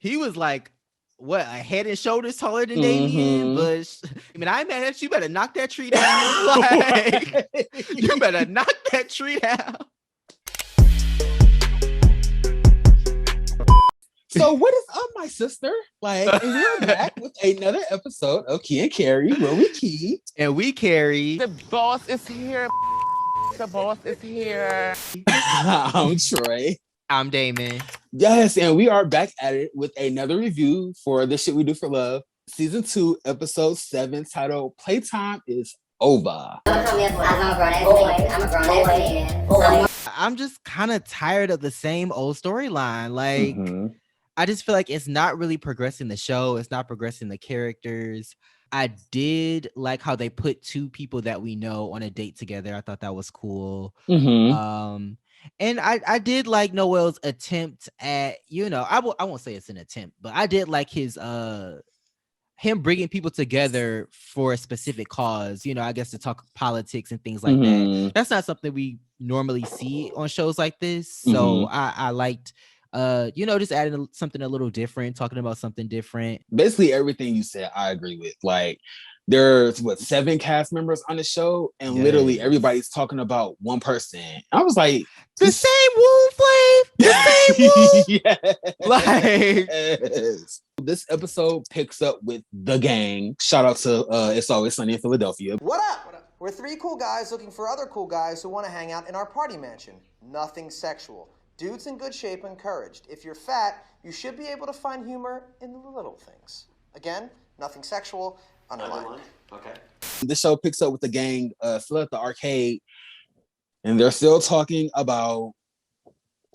he was like, what, a head and shoulders taller than Damien? But I mean, I ain't mad at you. You better knock that tree down. Like, you better knock that tree down. So what is up, my sister? Like, and we're back with another episode of Kii and Carry, where we key and we carry. The boss is here. The boss is here. I'm Troy. I'm Damon. Yes, and we are back at it with another review for The Shit We Do for Love, Season 2, Episode 7, titled Playtime is Over. I'm just kind of tired of the same old storyline. Like, I just feel like it's not really progressing the show. It's not progressing the characters. I did like how they put two people that we know on a date together. I thought that was cool. And I did like Noel's attempt at, I won't say it's an attempt, but I did like his him bringing people together for a specific cause, I guess to talk politics and things like that. That's not something we normally see on shows like this. So I liked just adding something a little different, talking about something different. Basically everything you said, I agree with. Like, there's 7 cast members on the show, and literally everybody's talking about one person. I was like, the same woo, Flav, the same woo. Like, this episode picks up with the gang. Shout out to It's Always Sunny in Philadelphia. What up? We're 3 cool guys looking for other cool guys who want to hang out in our party mansion. Nothing sexual. Dudes in good shape encouraged. If you're fat, you should be able to find humor in the little things. Again, nothing sexual. Underlined. Okay. This show picks up with the gang still at the arcade, and they're still talking about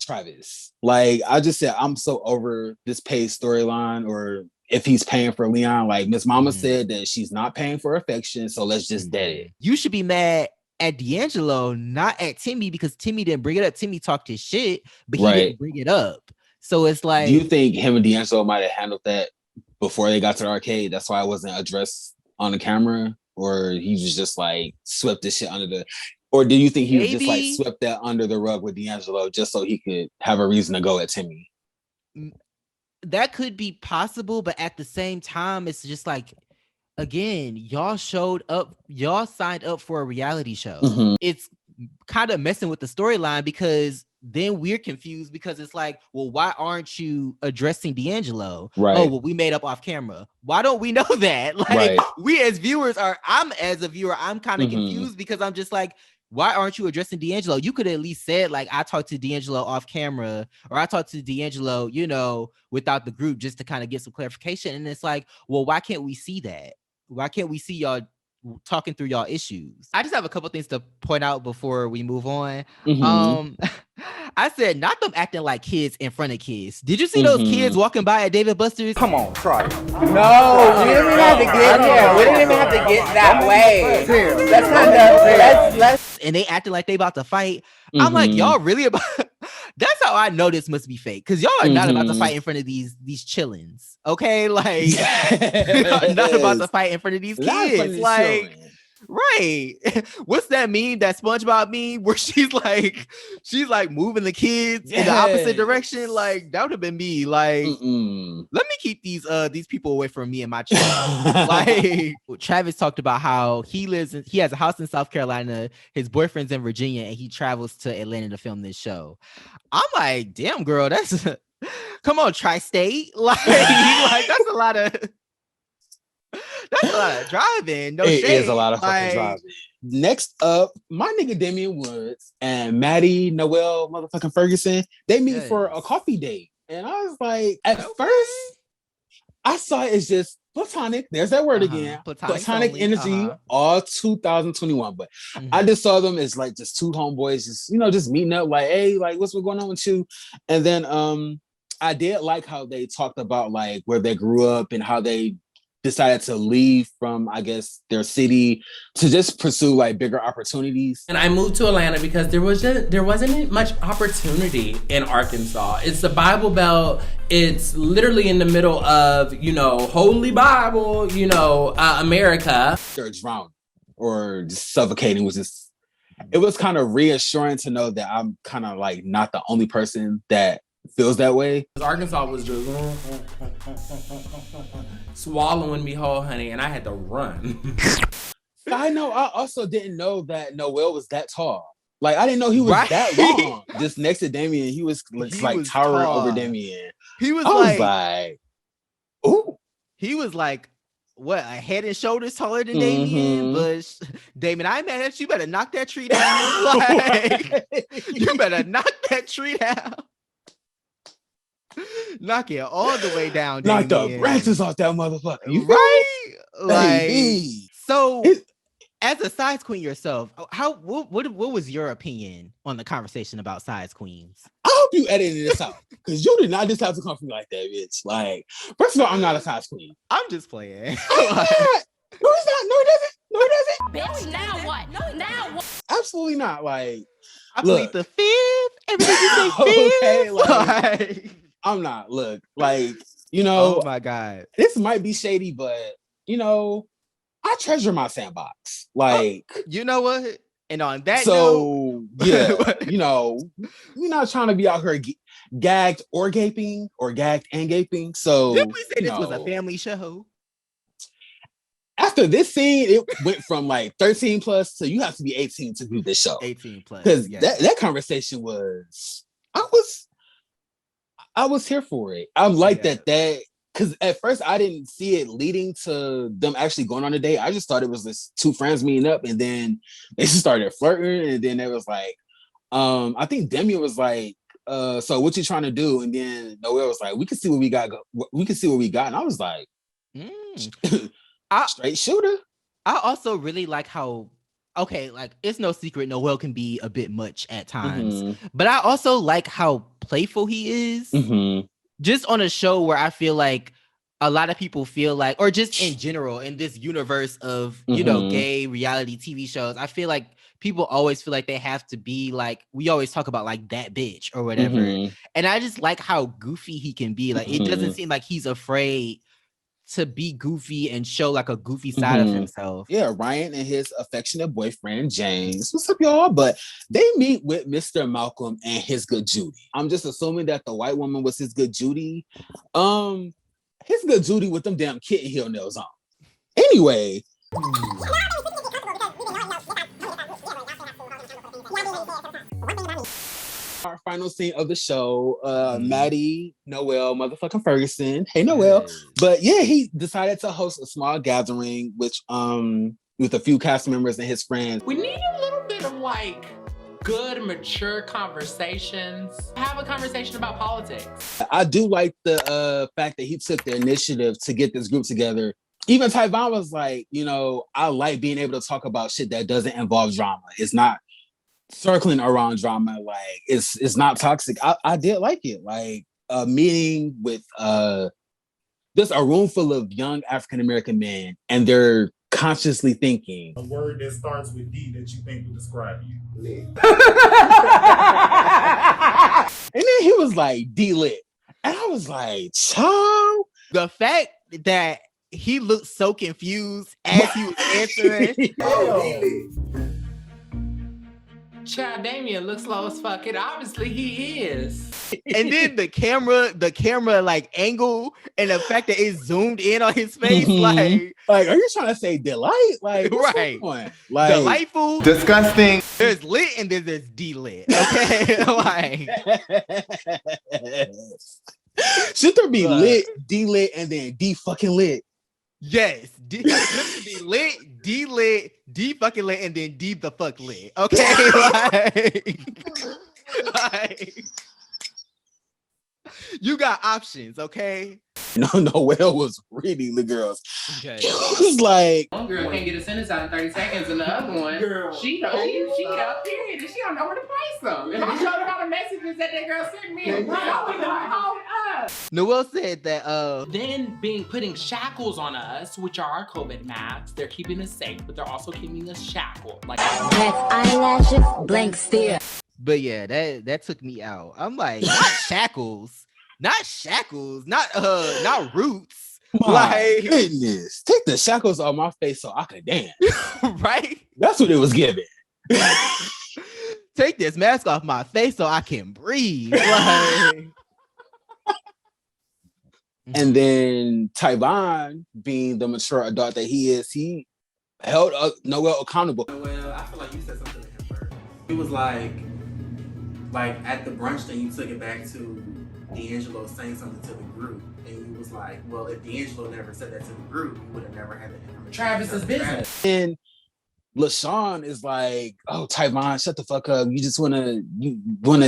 Travis. Like, I just said, I'm so over this Paige storyline, or if he's paying for Leon. Like, Miss Mama said that she's not paying for affection, so let's just dead it. You should be mad at D'Angelo, not at Timi, because Timi didn't bring it up. Timi talked his shit, but he didn't bring it up. So it's like, do you think him and D'Angelo might have handled that before they got to the arcade? That's why it wasn't addressed on the camera, or he was just like swept this shit under the, or do you think he was just like swept that under the rug with D'Angelo just so he could have a reason to go at Timi? That could be possible, but at the same time, it's just like, again, y'all signed up for a reality show. It's kind of messing with the storyline, because then we're confused, because it's like, well, why aren't you addressing D'Angelo? Right. Oh, well, we made up off camera. Why don't we know that? Like, we as viewers I'm kind of confused, because I'm just like, why aren't you addressing D'Angelo? You could at least said, like, I talked to D'Angelo off camera, or I talked to D'Angelo, without the group, just to kind of get some clarification. And it's like, well, why can't we see that? Why can't we see y'all talking through y'all issues? I just have a couple things to point out before we move on. I said, not them acting like kids in front of kids. Did you see those kids walking by at David Buster's? Come on, try it. No, we didn't even have to get there. We didn't even have to get that way. That's kind of and they acting like they about to fight. I'm like, y'all really about? That's how I know this must be fake, because y'all are not about to fight in front of these chillins, okay? Like, not about to fight in front of these kids, like. Chillin'. Right. What's that meme, that SpongeBob meme, where she's like moving the kids in the opposite direction? Like, that would have been me. Like, let me keep these people away from me and my child. Like, Travis talked about how he has a house in South Carolina, his boyfriend's in Virginia, and he travels to Atlanta to film this show. I'm like, damn, girl, come on, tri-state. Like, that's a lot of driving. No shade. It is a lot of fucking driving. Next up, my nigga Damien Woods and Maddie Noel motherfucking Ferguson, they meet for a coffee date. And I was like, at first, I saw it as just platonic. There's that word again. Platonic energy, all 2021. But I just saw them as like just two homeboys, just meeting up, like, hey, like, what's going on with you? And then I did like how they talked about like where they grew up and how they decided to leave from, I guess, their city to just pursue like bigger opportunities. And I moved to Atlanta because there wasn't much opportunity in Arkansas. It's the Bible Belt. It's literally in the middle of, Holy Bible, America. They're drowning or just suffocating, it was kind of reassuring to know that I'm kind of like not the only person that feels that way. Arkansas was just swallowing me whole, honey, and I had to run. I know. I also didn't know that Noel was that tall. Like, I didn't know he was that long. Just next to Damien, he was towering over Damien. He was like, ooh. He was like, what, a head and shoulders taller than Damien? But Damien, I ain't mad at you. Better knock that tree down. Like, you better knock that tree down. Knock it all the way down, Damien. Knock the branches off that motherfucker. You right? Like, hey. So, as a size queen yourself, what was your opinion on the conversation about size queens? I hope you edited this out, because you did not just have to come from me like that, bitch. Like, first of all, I'm not a size queen. I'm just playing. No, he's not. No, he doesn't. No, he doesn't. Bitch, now what? Now what? Absolutely not. Like, I plead the fifth. Everything you say fifth. Okay, like, I'm not. Look, like, oh my God. This might be shady, but, I treasure my sandbox. Like, you know what? And on that note, yeah, we're not trying to be out here gagged or gaping, or gagged and gaping. So, did we say this was a family show? After this scene, it went from like 13 plus to you have to be 18 to do this show. 18 plus. Because that conversation was, I was here for it. I like that because at first I didn't see it leading to them actually going on a date. I just thought it was this two friends meeting up, and then they just started flirting, and then it was like, I think Damien was like, so what you trying to do? And then Noel was like, we can see what we got. We can see what we got. And I was like, straight shooter. I also really like how, okay, like, it's no secret Noel can be a bit much at times, but I also like how playful he is. Just on a show where I feel like a lot of people feel like, or just in general, in this universe of, gay reality TV shows, I feel like people always feel like they have to be like, we always talk about like that bitch or whatever. And I just like how goofy he can be. Like, it doesn't seem like he's afraid to be goofy and show like a goofy side of himself. Yeah, Ryan and his affectionate boyfriend, James. What's up, y'all? But they meet with Mr. Malcolm and his good Judy. I'm just assuming that the white woman was his good Judy. His good Judy with them damn kitten heel nails on. Anyway. Our final scene of the show, Maddie, Noel, motherfucking Ferguson. Hey, Noel. But yeah, he decided to host a small gathering, which with a few cast members and his friends. We need a little bit of like good, mature conversations. Have a conversation about politics. I do like the fact that he took the initiative to get this group together. Even Tyvan was like, I like being able to talk about shit that doesn't involve drama. It's not circling around drama, like it's not toxic. I did like it, like a meeting with just a room full of young African-American men, and they're consciously thinking a word that starts with D that you think would describe you. And then he was like D-lit, and I was like, child. The fact that he looked so confused as he was answering. Child, Damien looks low as fuck. It obviously he is. And then the camera like angle, and the fact that it zoomed in on his face, like, are you trying to say delight? Like, right? Like, delightful, disgusting. There's lit and then there's D-lit. Okay, like, should there be lit, D-lit, and then D fucking lit? Yes, D should be lit, D-lit, D fucking lit, and then D the fuck lit. Okay, like, you got options, okay? Noel was reading the girls. Okay. It was like, one girl can't get a sentence out in 30 seconds, and the other one, she up period, and she don't know where to place them. And I showed her all the messages that girl sent me. Noel said that then putting shackles on us, which are our COVID masks, they're keeping us safe, but they're also keeping us shackled. Like black eyelashes, blank stare. But yeah, that took me out. I'm like, not shackles, not roots. My goodness, take the shackles off my face so I could dance. Right? That's what it was giving. Take this mask off my face so I can breathe. Like, And then Tyvan, being the mature adult that he is, he held Noel accountable. Noel, I feel like you said something to him first. It was like at the brunch thing, you took it back to D'Angelo saying something to the group. And you was like, well, if D'Angelo never said that to the group, you would have never had that information. Travis's business. And LaShawn is like, oh, Tyvan, shut the fuck up. You just wanna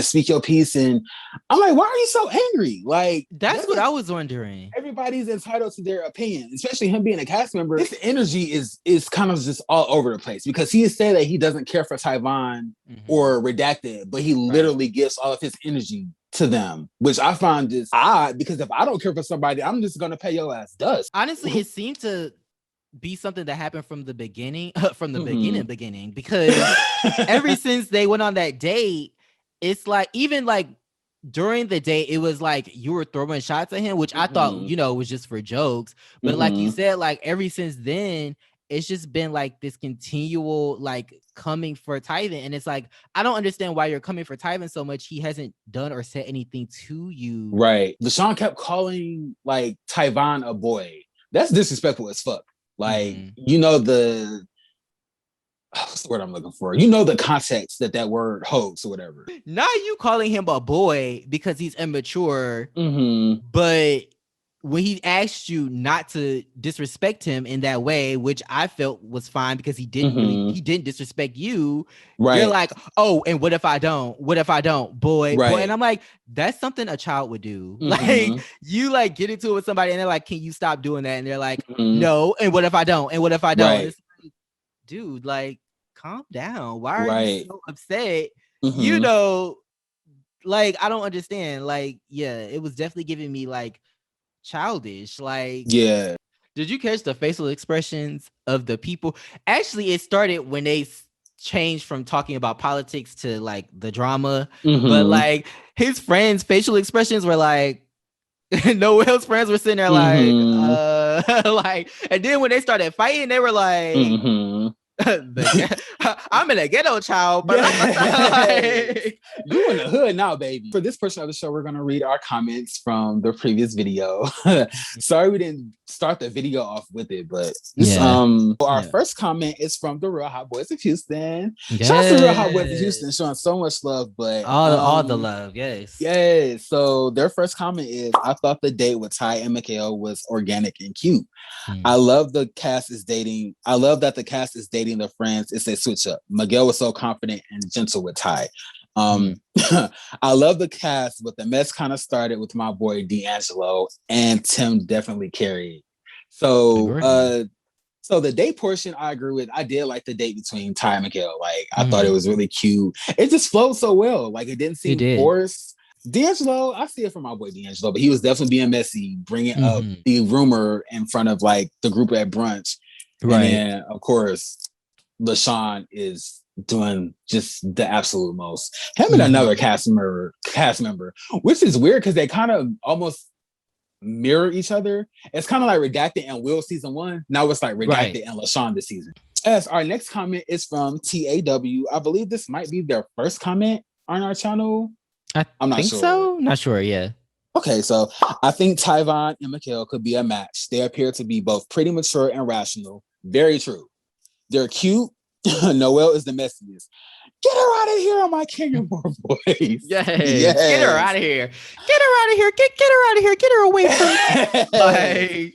speak your piece. And I'm like, why are you so angry? Like, that's what I was wondering. Everybody's entitled to their opinion, especially him being a cast member. His energy is kind of just all over the place because he has said that he doesn't care for Tyvan or Redacted, but he literally gives all of his energy to them, which I find just odd because if I don't care for somebody, I'm just gonna pay your ass dust. Honestly, it seemed to be something that happened from the beginning, beginning, because ever since they went on that date, it's like, even like during the date, it was like you were throwing shots at him, which I thought, was just for jokes. But like you said, like ever since then, it's just been like this continual like coming for Tyvan. And it's like, I don't understand why you're coming for Tyvan so much. He hasn't done or said anything to you. Right. LaShawn kept calling like Tyvan a boy. That's disrespectful as fuck. Like, what's the word I'm looking for? You know the context that word holds or whatever. Not you calling him a boy because he's immature, but when he asked you not to disrespect him in that way, which I felt was fine because he didn't he didn't disrespect you. Right. You're like, oh, and what if I don't? What if I don't, boy? Right. Boy. And I'm like, that's something a child would do. Like, you like get into it with somebody and they're like, can you stop doing that? And they're like, no. And what if I don't? And what if I don't? Right. It's like, dude, like, calm down. Why are you so upset? You know, like, I don't understand. Like, yeah, it was definitely giving me like childish. Like, yeah, did you catch the facial expressions of the people? Actually, it started when they changed from talking about politics to like the drama, but like his friends' facial expressions were like, Noel's friends were sitting there like, like, and then when they started fighting, they were like, I'm in a ghetto child, but like, you in the hood now, baby. For this portion of the show, we're gonna read our comments from the previous video. Sorry we didn't start the video off with it, but our first comment is from the Real Hot Boys of Houston. Shout out to the Real Hot Boys of Houston, showing so much love, but all the love, yes. So their first comment is, I thought the date with Ty and Mikhail was organic and cute. I love that the cast is dating their friends. It's a switch up. Miguel was so confident and gentle with Ty. I love the cast, but the mess kind of started with my boy D'Angelo, and Tim definitely carried. So so the date portion, I agree with. I did like the date between Ty and Miguel. Like, I thought it was really cute. It just flowed so well. Like, it didn't seem forced. D'Angelo, I see it from my boy D'Angelo, but he was definitely being messy, bringing up the rumor in front of like the group at brunch. Right. And then, of course, LaShawn is doing just the absolute most. Him and another cast member, which is weird because they kind of almost mirror each other. It's kind of like Redacted and Will season 1. Now it's like Redacted and LaShawn this season. Yes, our next comment is from TAW. I believe this might be their first comment on our channel. I'm not sure. So? Not sure, yeah. Okay, so I think Tyvan and Mikhail could be a match. They appear to be both pretty mature and rational. Very true. They're cute. Noel is the messiest. Get her out of here on my King and More voice. Yes. Get her out of here. Get her out of here. Get her out of here. Get her away from me.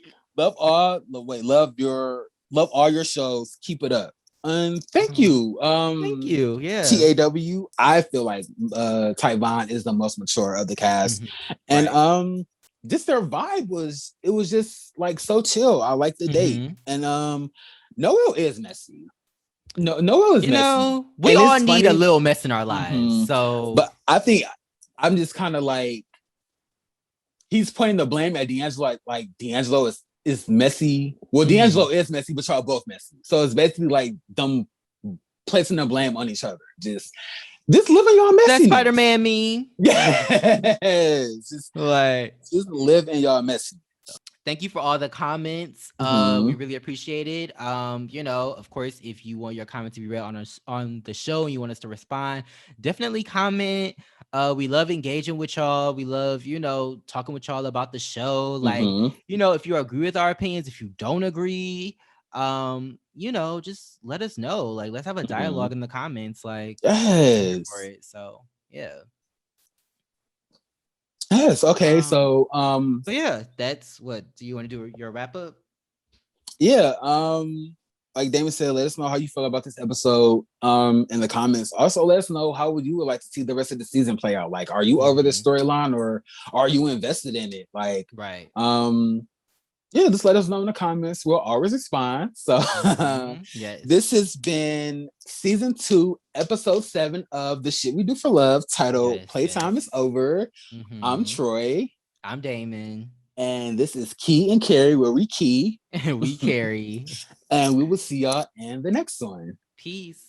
Love all your shows. Keep it up. Thank you. Thank you. Yeah. TAW. I feel like Tyvan is the most mature of the cast. And just their vibe was just like so chill. I like the date. And Noel is messy. Noel is messy. We all need a little mess in our lives. So, but I think I'm just kind of like, he's putting the blame at D'Angelo. Like D'Angelo is messy. Well, D'Angelo is messy, but y'all both messy. So it's basically like them placing the blame on each other. Just live in y'all messiness. That's Spider-Man meme. Yes. Just live in y'all messiness. Thank you for all the comments. We really appreciate it. Of course, if you want your comment to be read on the show and you want us to respond, definitely comment. We love engaging with y'all. We love, talking with y'all about the show. Like, if you agree with our opinions, if you don't agree, just let us know. Like, let's have a dialogue in the comments. Like, yes, for it. So yeah. Yes. Okay. So yeah, that's what. Do you want to do your wrap up? Yeah. Like Damon said, let us know how you feel about this episode in the comments. Also, let us know how you would like to see the rest of the season play out. Like, are you over the storyline or are you invested in it? Like, right. Yeah, just let us know in the comments. We'll always respond. So yes. This has been season 2, episode 7 of The Shit We Do for Love, titled Playtime is Over. I'm Troy. I'm Damon. And this is Key and Carry, where we key. And we carry. And we will see y'all in the next one. Peace.